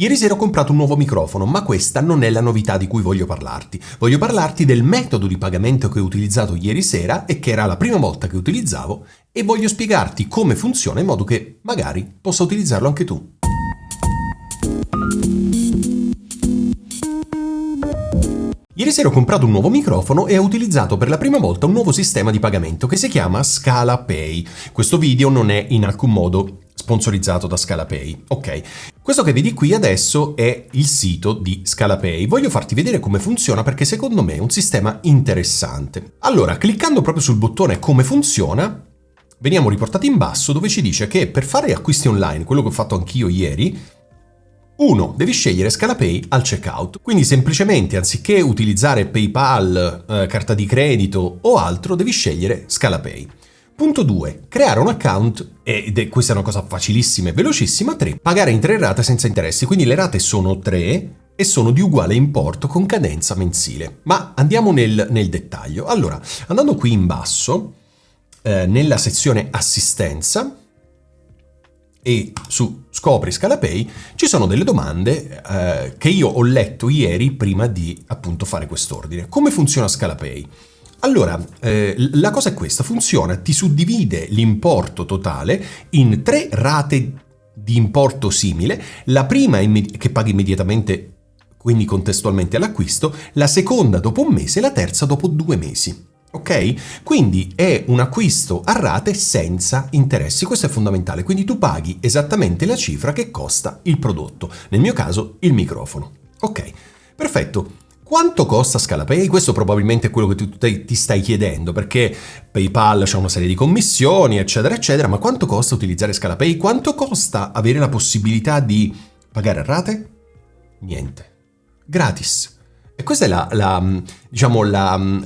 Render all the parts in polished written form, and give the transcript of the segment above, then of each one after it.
Ieri sera ho comprato un nuovo microfono, ma questa non è la novità di cui voglio parlarti. Voglio parlarti del metodo di pagamento che ho utilizzato ieri sera e che era la prima volta che utilizzavo e voglio spiegarti come funziona in modo che magari possa utilizzarlo anche tu. Ieri sera ho comprato un nuovo microfono e ho utilizzato per la prima volta un nuovo sistema di pagamento che si chiama ScalaPay. Questo video non è in alcun modo sponsorizzato da ScalaPay, ok? Questo che vedi qui adesso è il sito di ScalaPay. Voglio farti vedere come funziona perché secondo me è un sistema interessante. Allora, cliccando proprio sul bottone come funziona, veniamo riportati in basso dove ci dice che per fare acquisti online, quello che ho fatto anch'io ieri, 1. Devi scegliere ScalaPay al checkout, quindi semplicemente anziché utilizzare PayPal, carta di credito o altro, devi scegliere ScalaPay. Punto 2. Creare un account, questa è una cosa facilissima e velocissima. 3. Pagare in 3 rate senza interessi, quindi le rate sono 3 e sono di uguale importo con cadenza mensile. Ma andiamo nel dettaglio. Allora, andando qui in basso, nella sezione assistenza, e su Scopri ScalaPay ci sono delle domande che io ho letto ieri prima di appunto fare quest'ordine. Come funziona ScalaPay? Allora, la cosa è questa, funziona, ti suddivide l'importo totale in 3 rate di importo simile, la prima che paghi immediatamente, quindi contestualmente all'acquisto, la seconda dopo un mese e la terza dopo 2 mesi. Ok? Quindi è un acquisto a rate senza interessi, questo è fondamentale, quindi tu paghi esattamente la cifra che costa il prodotto, nel mio caso il microfono. Ok, perfetto. Quanto costa ScalaPay? Questo probabilmente è quello che tu ti stai chiedendo, perché PayPal c'ha una serie di commissioni, eccetera, eccetera, ma quanto costa utilizzare ScalaPay? Quanto costa avere la possibilità di pagare a rate? Niente. Gratis. E questo è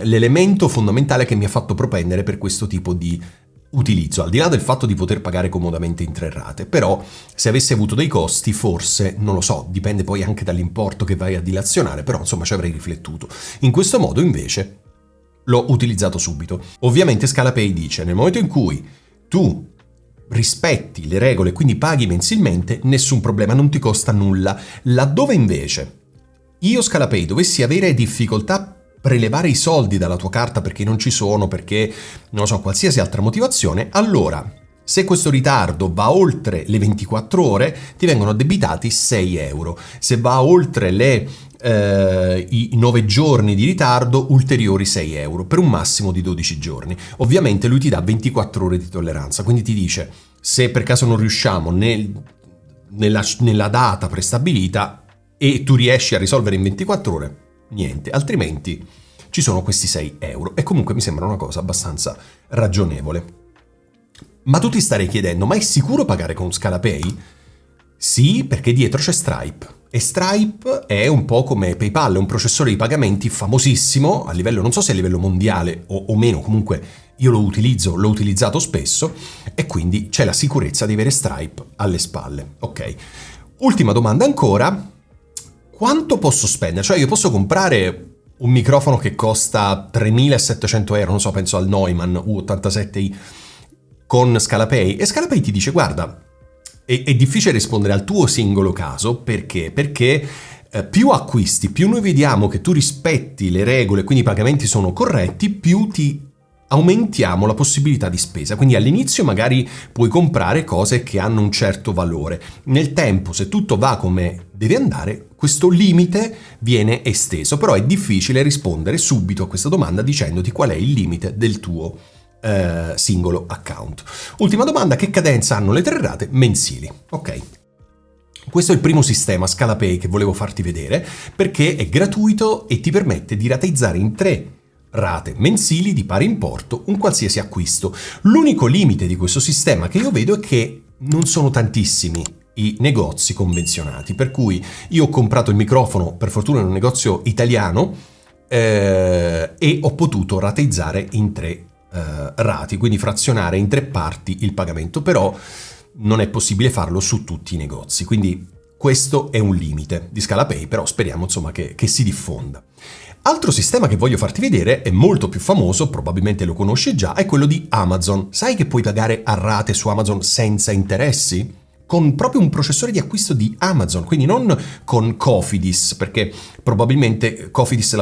l'elemento fondamentale che mi ha fatto propendere per questo tipo di utilizzo, al di là del fatto di poter pagare comodamente in 3 rate, però se avessi avuto dei costi forse, non lo so, dipende poi anche dall'importo che vai a dilazionare, però insomma ci avrei riflettuto. In questo modo invece l'ho utilizzato subito. Ovviamente ScalaPay dice, nel momento in cui tu rispetti le regole, quindi paghi mensilmente, nessun problema, non ti costa nulla. Laddove invece io ScalaPay dovessi avere difficoltà a prelevare i soldi dalla tua carta perché non ci sono, perché non lo so, qualsiasi altra motivazione, allora se questo ritardo va oltre le 24 ore ti vengono addebitati 6 euro. Se va oltre i 9 giorni di ritardo, ulteriori 6 euro, per un massimo di 12 giorni. Ovviamente lui ti dà 24 ore di tolleranza, quindi ti dice se per caso non riusciamo nella data prestabilita e tu riesci a risolvere in 24 ore, niente, altrimenti ci sono questi 6 euro e comunque mi sembra una cosa abbastanza ragionevole. Ma tu ti starei chiedendo, ma è sicuro pagare con ScalaPay? Sì, perché dietro c'è Stripe e Stripe è un po' come PayPal, è un processore di pagamenti famosissimo a livello, non so se a livello mondiale o meno, comunque io l'ho utilizzato spesso e quindi c'è la sicurezza di avere Stripe alle spalle. Ok, ultima domanda ancora. Quanto posso spendere? Cioè io posso comprare un microfono che costa 3.700 euro, non so, penso al Neumann U87i con ScalaPay e ScalaPay ti dice guarda, è difficile rispondere al tuo singolo caso, perché? Perché più acquisti, più noi vediamo che tu rispetti le regole, quindi i pagamenti sono corretti, più ti aumentiamo la possibilità di spesa. Quindi all'inizio magari puoi comprare cose che hanno un certo valore. Nel tempo, se tutto va come deve andare, questo limite viene esteso, però è difficile rispondere subito a questa domanda dicendoti qual è il limite del tuo singolo account. Ultima domanda, che cadenza hanno le 3 rate mensili? Ok. Questo è il primo sistema, ScalaPay, che volevo farti vedere, perché è gratuito e ti permette di rateizzare in 3 rate mensili di pari importo un qualsiasi acquisto. L'unico limite di questo sistema che io vedo è che non sono tantissimi i negozi convenzionati, per cui io ho comprato il microfono per fortuna in un negozio italiano e ho potuto rateizzare in 3 rati, quindi frazionare in 3 parti il pagamento, però non è possibile farlo su tutti i negozi, quindi questo è un limite di ScalaPay, però speriamo insomma che si diffonda. Altro sistema che voglio farti vedere è molto più famoso, probabilmente lo conosci già, è quello di Amazon. Sai che puoi pagare a rate su Amazon senza interessi? con proprio un processore di acquisto di Amazon, quindi non con Cofidis, perché probabilmente Cofidis dà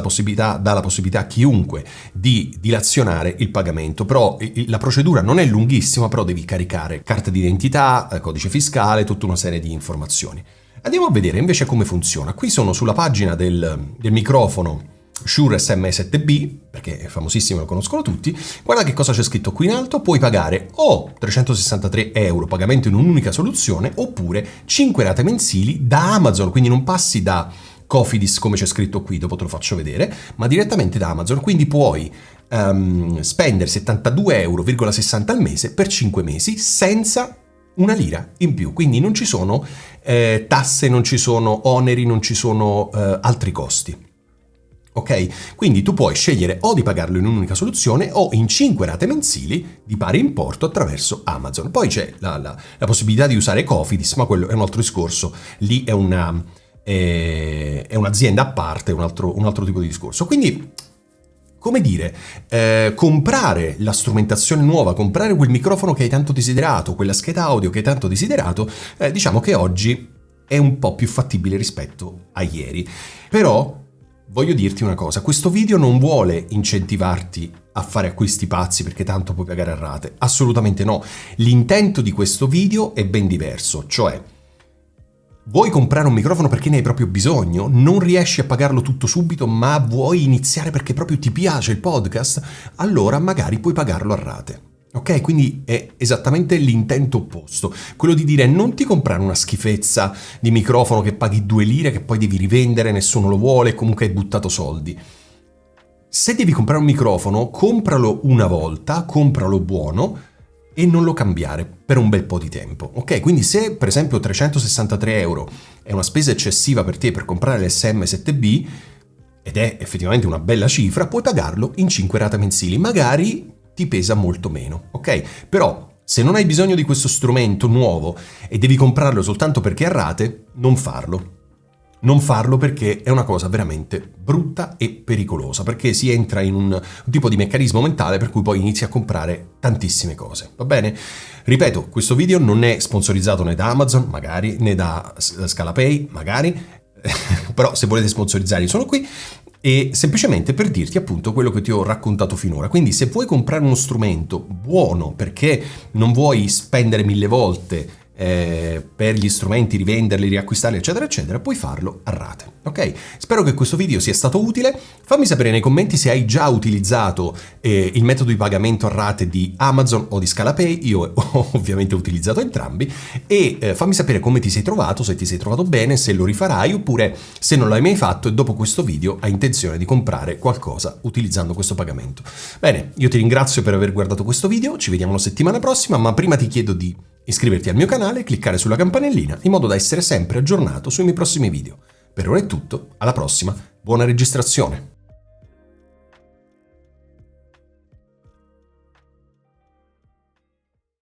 la possibilità a chiunque di dilazionare il pagamento, però la procedura non è lunghissima, però devi caricare carta d'identità, codice fiscale, tutta una serie di informazioni. Andiamo a vedere invece come funziona. Qui sono sulla pagina del microfono Shure SM7B, perché è famosissimo, lo conoscono tutti. Guarda che cosa c'è scritto qui in alto: puoi pagare o 363 euro pagamento in un'unica soluzione, oppure 5 rate mensili da Amazon, quindi non passi da Cofidis come c'è scritto qui, dopo te lo faccio vedere, ma direttamente da Amazon, quindi puoi spendere 72,60 euro al mese per 5 mesi senza una lira in più, quindi non ci sono tasse, non ci sono oneri, non ci sono altri costi. Ok? Quindi tu puoi scegliere o di pagarlo in un'unica soluzione o in 5 rate mensili di pari importo attraverso Amazon. Poi c'è la possibilità di usare Cofidis, ma quello è un altro discorso. Lì è un'azienda a parte, un altro tipo di discorso. Quindi, come dire, comprare la strumentazione nuova, comprare quel microfono che hai tanto desiderato, quella scheda audio che hai tanto desiderato, diciamo che oggi è un po' più fattibile rispetto a ieri. Però voglio dirti una cosa, questo video non vuole incentivarti a fare acquisti pazzi perché tanto puoi pagare a rate, assolutamente no. L'intento di questo video è ben diverso, cioè vuoi comprare un microfono perché ne hai proprio bisogno, non riesci a pagarlo tutto subito ma vuoi iniziare perché proprio ti piace il podcast, allora magari puoi pagarlo a rate. Ok, quindi è esattamente l'intento opposto, quello di dire non ti comprare una schifezza di microfono che paghi 2 lire che poi devi rivendere, nessuno lo vuole, comunque hai buttato soldi. Se devi comprare un microfono, compralo una volta, compralo buono e non lo cambiare per un bel po' di tempo. Ok, quindi se per esempio 363 euro è una spesa eccessiva per te per comprare l'SM7B, ed è effettivamente una bella cifra, puoi pagarlo in 5 rate mensili, magari ti pesa molto meno, ok? Però se non hai bisogno di questo strumento nuovo e devi comprarlo soltanto perché è a rate, non farlo. Non farlo perché è una cosa veramente brutta e pericolosa, perché si entra in un tipo di meccanismo mentale per cui poi inizi a comprare tantissime cose, va bene? Ripeto, questo video non è sponsorizzato né da Amazon, magari, né da Scalapay, magari, però se volete sponsorizzare io sono qui. E semplicemente per dirti appunto quello che ti ho raccontato finora. Quindi se vuoi comprare uno strumento buono perché non vuoi spendere 1000 volte per gli strumenti, rivenderli, riacquistarli, eccetera, eccetera, puoi farlo a rate. Ok? Spero che questo video sia stato utile. Fammi sapere nei commenti se hai già utilizzato il metodo di pagamento a rate di Amazon o di Scalapay. Io ho ovviamente utilizzato entrambi. E fammi sapere come ti sei trovato, se ti sei trovato bene, se lo rifarai oppure se non l'hai mai fatto e dopo questo video hai intenzione di comprare qualcosa utilizzando questo pagamento. Bene, io ti ringrazio per aver guardato questo video, ci vediamo la settimana prossima, ma prima ti chiedo di iscriverti al mio canale e cliccare sulla campanellina in modo da essere sempre aggiornato sui miei prossimi video. Per ora è tutto, alla prossima, buona registrazione!